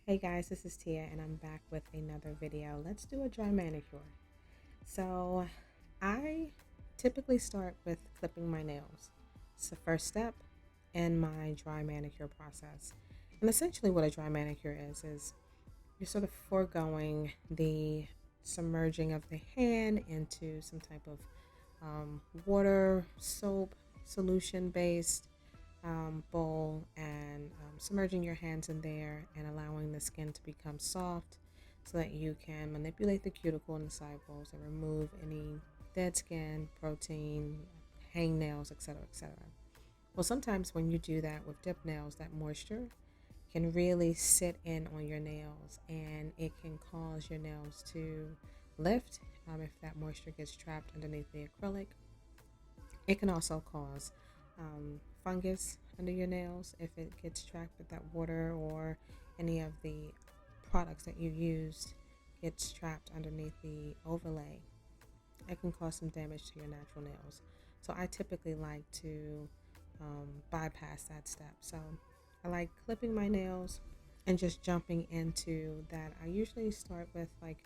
Hey guys, this is Tia and I'm back with another video. Let's do a dry manicure. So I typically start with clipping my nails. It's the first step in my dry manicure process. And essentially what a dry manicure is you're sort of foregoing the submerging of the hand into some type of water, soap, solution based bowl and submerging your hands in there and allowing the skin to become soft so that you can manipulate the cuticle and the sidewalls and remove any dead skin, protein, hangnails, etc., etc. Well, sometimes when you do that with dip nails, that moisture can really sit in on your nails and it can cause your nails to lift if that moisture gets trapped underneath the acrylic. It can also cause fungus under your nails if it gets trapped with that water or any of the products that you used gets trapped underneath the overlay. It can cause some damage to your natural nails. So I typically like to bypass that step. So I like clipping my nails and just jumping into that. I usually start with like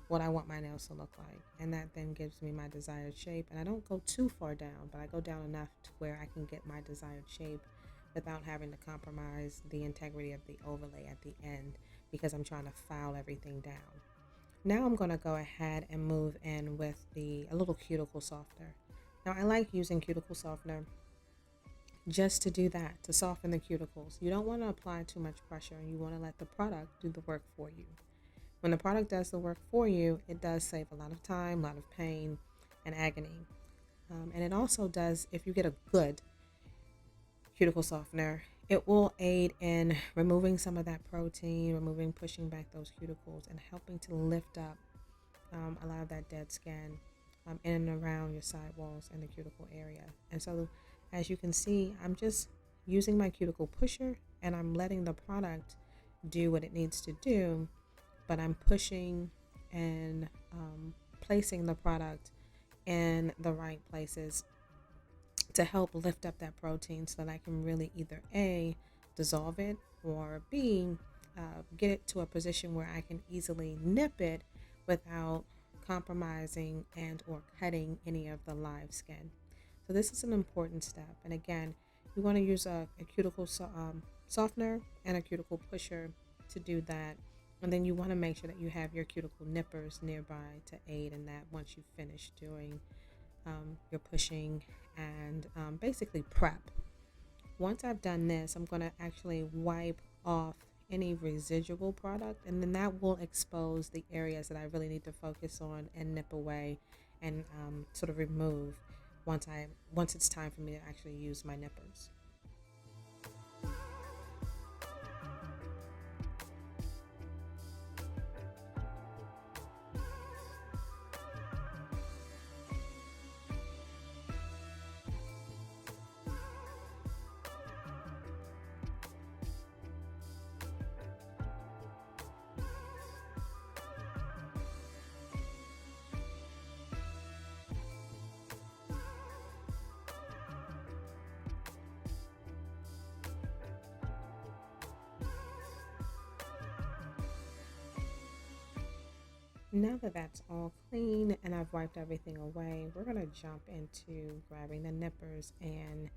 what I want my nails to look like, and that then gives me my desired shape. And I don't go too far down, but I go down enough to where I can get my desired shape without having to compromise the integrity of the overlay at the end because I'm trying to file everything down. Now I'm going to go ahead and move in with a little cuticle softener. Now I like using cuticle softener just to do that, to soften the cuticles. You don't want to apply too much pressure. You want to let the product do the work for you. When the product does the work for you, it does save a lot of time, a lot of pain, and agony. And it also does, if you get a good cuticle softener, it will aid in removing some of that protein, pushing back those cuticles, and helping to lift up a lot of that dead skin in and around your sidewalls and the cuticle area. And so, as you can see, I'm just using my cuticle pusher and I'm letting the product do what it needs to do, but I'm pushing and placing the product in the right places to help lift up that protein so that I can really either A, dissolve it, or B, get it to a position where I can easily nip it without compromising and or cutting any of the live skin. So this is an important step. And again, you want to use a cuticle softener and a cuticle pusher to do that. And then you want to make sure that you have your cuticle nippers nearby to aid in that once you finish doing your pushing and basically prep. Once I've done this, I'm going to actually wipe off any residual product, and then that will expose the areas that I really need to focus on and nip away and sort of remove once it's time for me to actually use my nippers. Now that that's all clean and I've wiped everything away, we're going to jump into grabbing the nippers and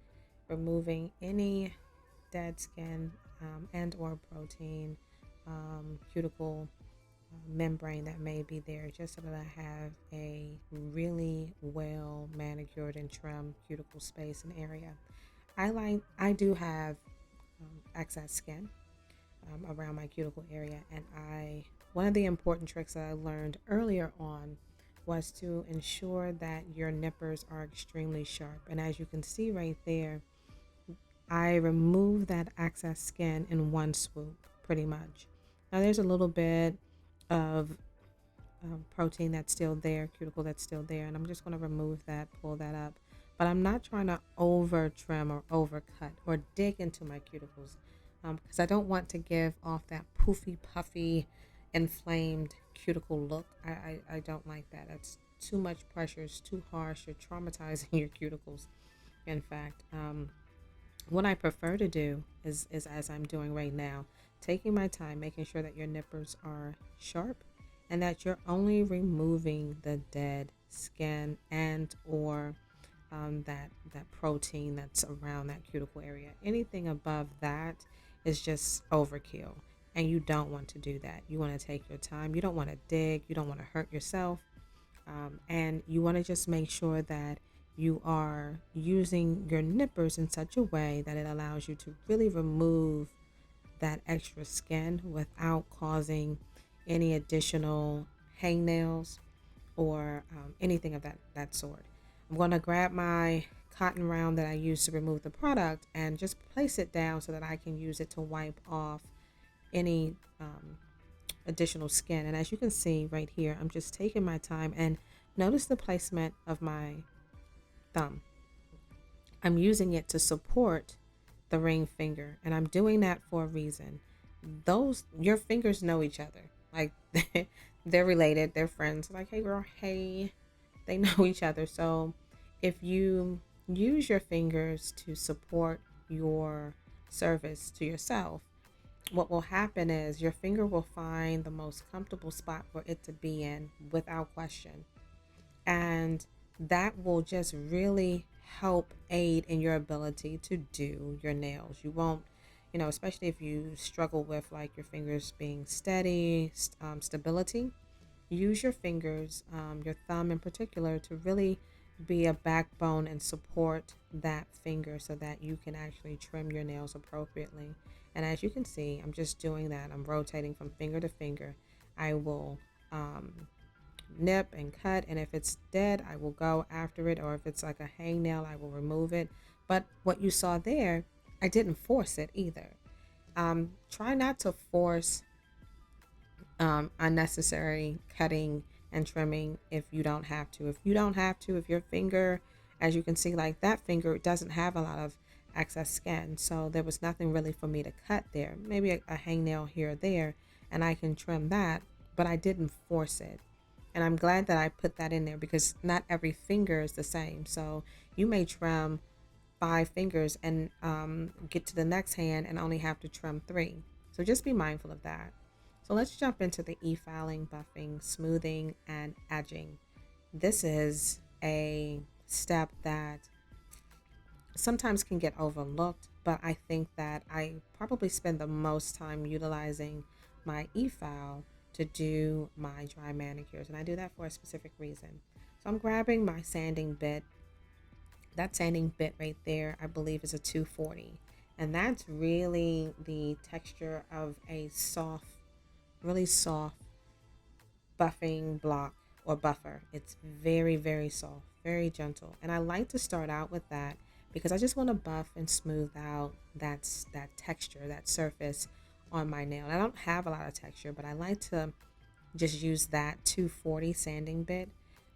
removing any dead skin and or protein, cuticle membrane that may be there, just so that I have a really well manicured and trimmed cuticle space and area. I do have excess skin around my cuticle area, and one of the important tricks that I learned earlier on was to ensure that your nippers are extremely sharp. And as you can see right there, I remove that excess skin in one swoop pretty much. Now there's a little bit of protein that's still there, cuticle that's still there, and I'm just going to remove that, pull that up. But I'm not trying to over trim or overcut or dig into my cuticles because I don't want to give off that poofy, puffy, inflamed cuticle look. I don't like that. That's too much pressure. It's too harsh. You're traumatizing your cuticles. In fact, what I prefer to do is as I'm doing right now, taking my time, making sure that your nippers are sharp and that you're only removing the dead skin and or that protein that's around that cuticle area. Anything above that is just overkill, and you don't want to do that. You want to take your time. You don't want to dig. You don't want to hurt yourself, and you want to just make sure that you are using your nippers in such a way that it allows you to really remove that extra skin without causing any additional hangnails or anything of that sort. I'm going to grab my cotton round that I use to remove the product and just place it down so that I can use it to wipe off any additional skin. And as you can see right here, I'm just taking my time, and notice the placement of my thumb. I'm using it to support the ring finger, and I'm doing that for a reason. Your fingers know each other. Like they're related, they're friends. Like, hey girl, hey, they know each other. So if you use your fingers to support your service to yourself, what will happen is your finger will find the most comfortable spot for it to be in without question. And that will just really help aid in your ability to do your nails. You won't, especially if you struggle with like your fingers being steady, stability, use your fingers, your thumb in particular, to really be a backbone and support that finger so that you can actually trim your nails appropriately. And as you can see, I'm just doing that. I'm rotating from finger to finger. I will nip and cut, and if it's dead, I will go after it, or if it's like a hangnail, I will remove it. But what you saw there, I didn't force it either. Try not to force unnecessary cutting and trimming if you don't have to. If your finger, as you can see, like that finger doesn't have a lot of excess skin, so there was nothing really for me to cut there. Maybe a hangnail here or there, and I can trim that, but I didn't force it. And I'm glad that I put that in there because not every finger is the same. So you may trim 5 fingers and get to the next hand and only have to trim 3. So just be mindful of that. So let's jump into the Efiling, buffing, smoothing, and edging. This is a step that sometimes can get overlooked, but I think that I probably spend the most time utilizing my e-file to do my dry manicures, and I do that for a specific reason. So I'm grabbing my sanding bit. That sanding bit right there, I believe, is a 240, and that's really the texture of a soft, really soft buffing block or buffer. It's very, very soft, very gentle, and I like to start out with that because I just want to buff and smooth out that texture, that surface on my nail. And I don't have a lot of texture, but I like to just use that 240 sanding bit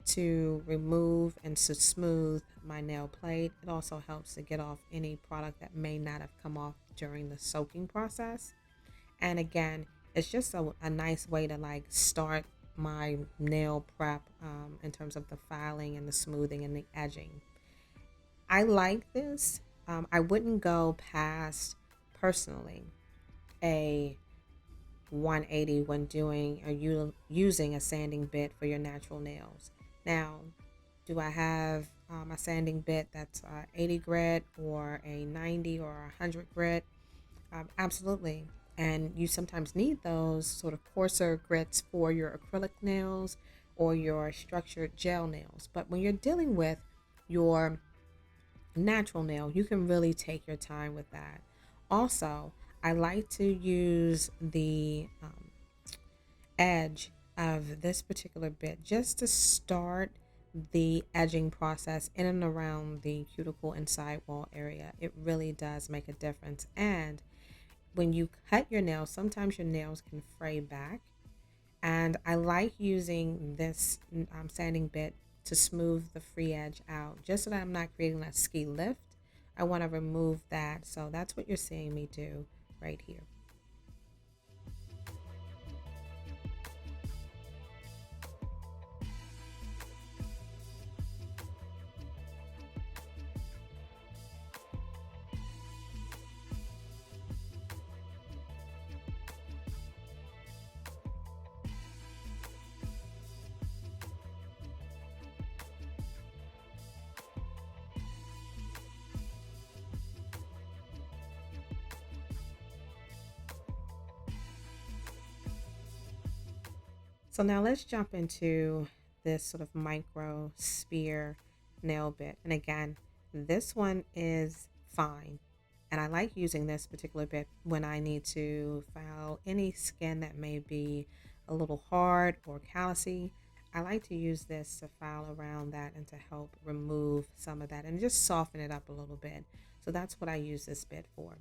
to remove and to smooth my nail plate. It also helps to get off any product that may not have come off during the soaking process. And again, it's just a nice way to like start my nail prep in terms of the filing and the smoothing and the edging. I like this. I wouldn't go past, personally, a 180 when doing or using a sanding bit for your natural nails. Now, do I have a sanding bit that's 80 grit or a 90 or 100 grit? Absolutely. And you sometimes need those sort of coarser grits for your acrylic nails or your structured gel nails. But when you're dealing with your natural nail, you can really take your time with that. Also, I like to use the edge of this particular bit just to start the edging process in and around the cuticle and sidewall area. It really does make a difference. And when you cut your nails, sometimes your nails can fray back. And I like using this sanding bit to smooth the free edge out, just so that I'm not creating that ski lift. I want to remove that. So that's what you're seeing me do right here. So now let's jump into this sort of micro spear nail bit. And again, this one is fine. And I like using this particular bit when I need to file any skin that may be a little hard or callousy. I like to use this to file around that and to help remove some of that and just soften it up a little bit. So that's what I use this bit for.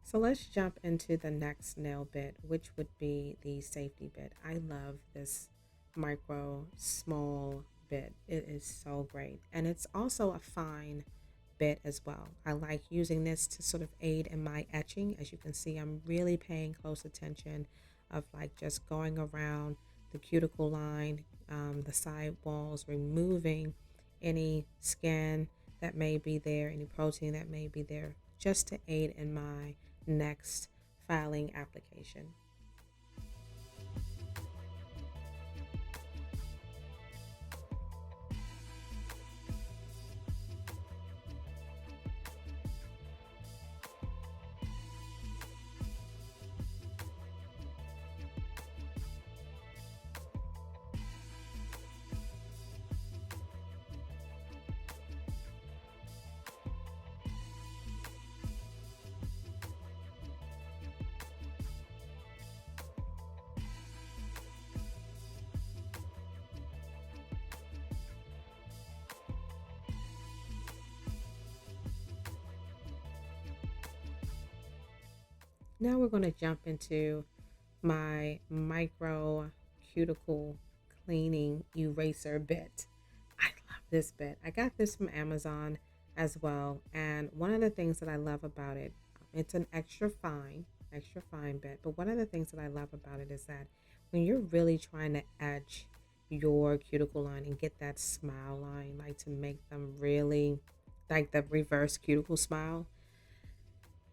So let's jump into the next nail bit, which would be the safety bit. I love this micro small bit. It is so great. And it's also a fine bit as well. I like using this to sort of aid in my etching. As you can see, I'm really paying close attention of like just going around the cuticle line, the side walls, removing any skin that may be there, any protein that may be there, just to aid in my next filing application. Now we're going to jump into my micro cuticle cleaning eraser bit. I love this bit. I got this from Amazon as well. And one of the things that I love about it, it's an extra fine bit. But one of the things that I love about it is that when you're really trying to edge your cuticle line and get that smile line, like to make them really like the reverse cuticle smile,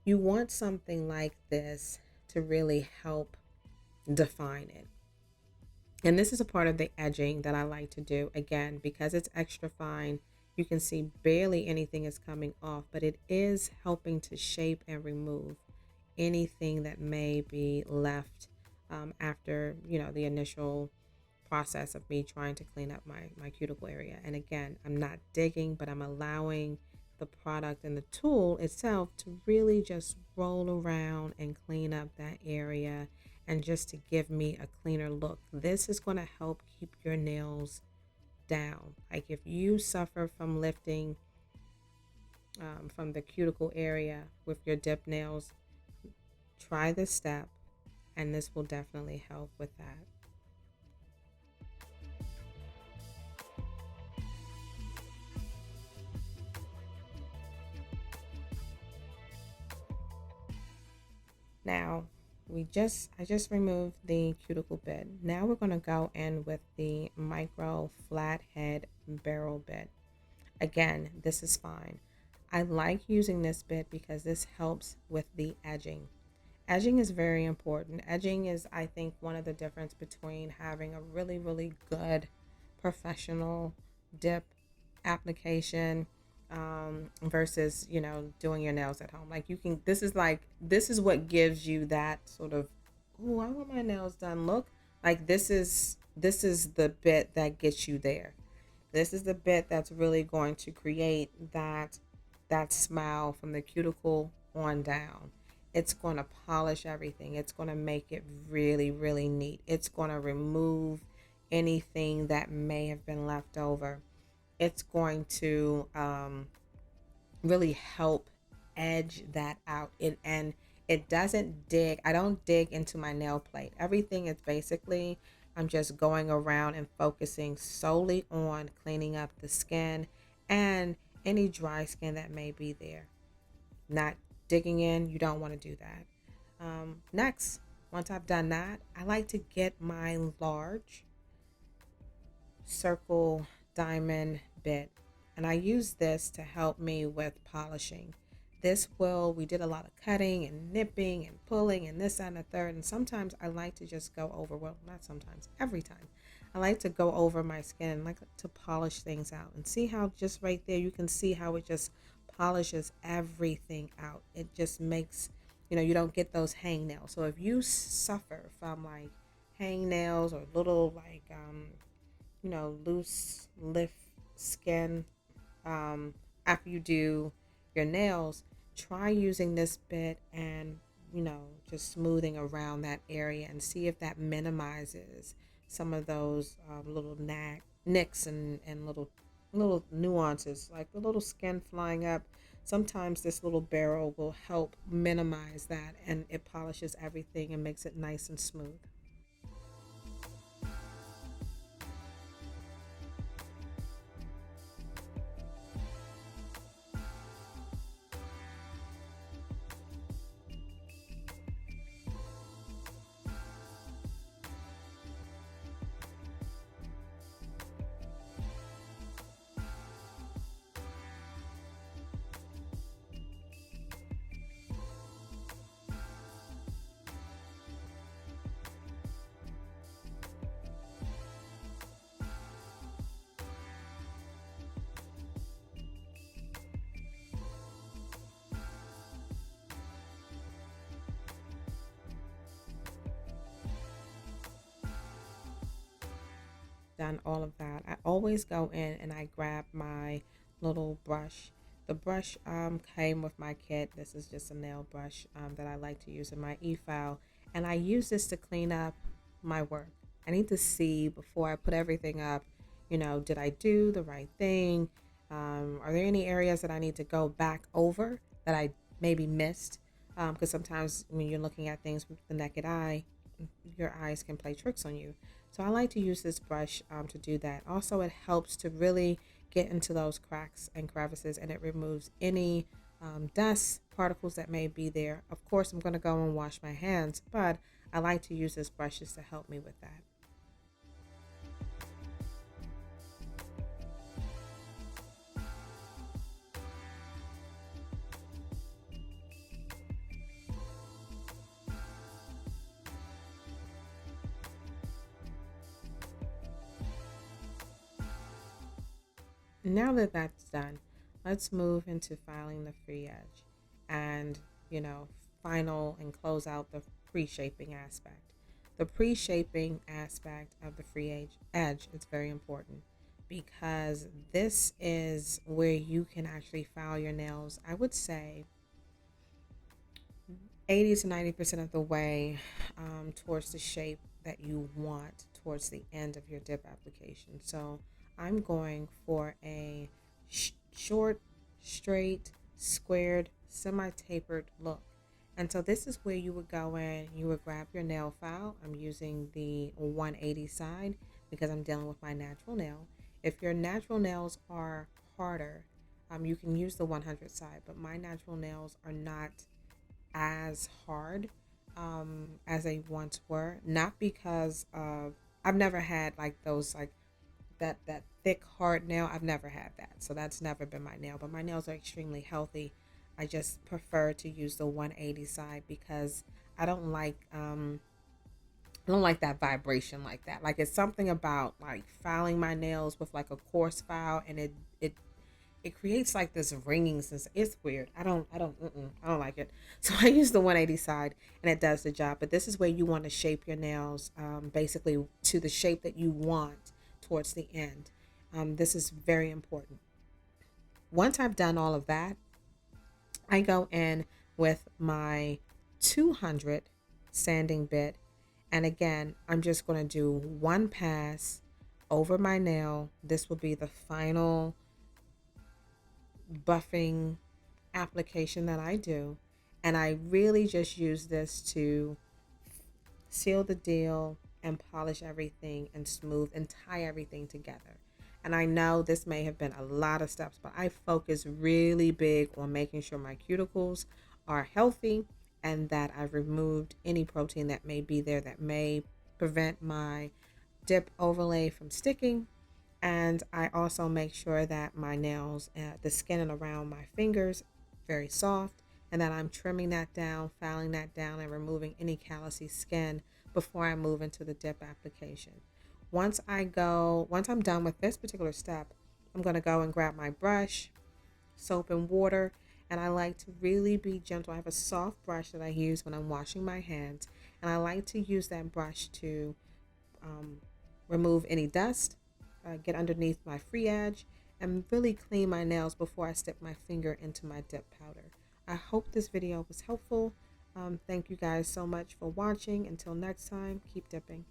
you want something like this to really help define it. And this is a part of the edging that I like to do. Again, because it's extra fine, you can see barely anything is coming off, but it is helping to shape and remove anything that may be left after, the initial process of me trying to clean up my cuticle area. And again, I'm not digging, but I'm allowing the product and the tool itself to really just roll around and clean up that area and just to give me a cleaner look. This is going to help keep your nails down. Like if you suffer from lifting from the cuticle area with your dip nails, try this step and this will definitely help with that. Now, I just removed the cuticle bit. Now we're going to go in with the micro flathead barrel bit. Again, this is fine. I like using this bit because this helps with the edging. Edging is very important. Edging is, I think, one of the difference between having a really, really good professional dip application versus doing your nails at home. Like this is what gives you that sort of, oh, I want my nails done look. Like this is the bit that gets you there. This is the bit that's really going to create that smile from the cuticle on down. It's going to polish everything. It's going to make it really, really neat. It's going to remove anything that may have been left over. It's going to really help edge that out. And it doesn't dig. I don't dig into my nail plate. Everything is basically, I'm just going around and focusing solely on cleaning up the skin and any dry skin that may be there. Not digging in. You don't want to do that. Next, once I've done that, I like to get my large circle diamond bit, and I use this to help me with polishing. We did a lot of cutting and nipping and pulling and this and the third, and sometimes I like to just go over, well, not sometimes, every time I like to go over my skin, like to polish things out, and see how just right there you can see how it just polishes everything out. It just makes, you don't get those hangnails. So if you suffer from like hangnails or little like loose lift skin, um, after you do your nails, try using this bit and just smoothing around that area and see if that minimizes some of those little nicks and little nuances like the little skin flying up. Sometimes this little barrel will help minimize that, and it polishes everything and makes it nice and smooth. Done all of that, I always go in and I grab my little brush. The brush came with my kit. This is just a nail brush that I like to use in my e-file, and I use this to clean up my work. I need to see before I put everything up, did I do the right thing? Are there any areas that I need to go back over that I maybe missed? Because sometimes when you're looking at things with the naked eye, your eyes can play tricks on you. So I like to use this brush to do that. Also, it helps to really get into those cracks and crevices, and it removes any dust particles that may be there. Of course, I'm going to go and wash my hands, but I like to use this brush just to help me with that. Now that that's done, let's move into filing the free edge and, you know, final and close out the pre-shaping aspect. The pre-shaping aspect of the edge is very important because this is where you can actually file your nails. I would say 80 to 90% of the way towards the shape that you want towards the end of your dip application. So I'm going for a short, straight, squared, semi-tapered look. And so this is where you would go in, you would grab your nail file. I'm using the 180 side because I'm dealing with my natural nail. If your natural nails are harder, you can use the 100 side, but my natural nails are not as hard as they once were. Not because of I've never had like those like that thick hard nail. I've never had that, so that's never been my nail. But my nails are extremely healthy. I just prefer to use the 180 side because I don't like I don't like that vibration like that. Like it's something about like filing my nails with like a coarse file, and it creates like this ringing sense. It's weird. I don't like it. So I use the 180 side, and it does the job. But this is where you want to shape your nails, basically to the shape that you want towards the end. This is very important. Once I've done all of that, I go in with my 200 sanding bit, and again, I'm just going to do one pass over my nail. This will be the final buffing application that I do. And I really just use this to seal the deal and polish everything and smooth and tie everything together. And I know this may have been a lot of steps, but I focus really big on making sure my cuticles are healthy and that I've removed any protein that may be there that may prevent my dip overlay from sticking. And I also make sure that my nails, the skin and around my fingers, very soft, and that I'm trimming that down, filing that down, and removing any callousy skin before I move into the dip application. Once I'm done with this particular step, I'm going to go and grab my brush, soap and water, and I like to really be gentle. I have a soft brush that I use when I'm washing my hands, and I like to use that brush to um, remove any dust, get underneath my free edge, and really clean my nails before I stick my finger into my dip powder. I hope this video was helpful. Thank you guys so much for watching. Until next time, keep dipping.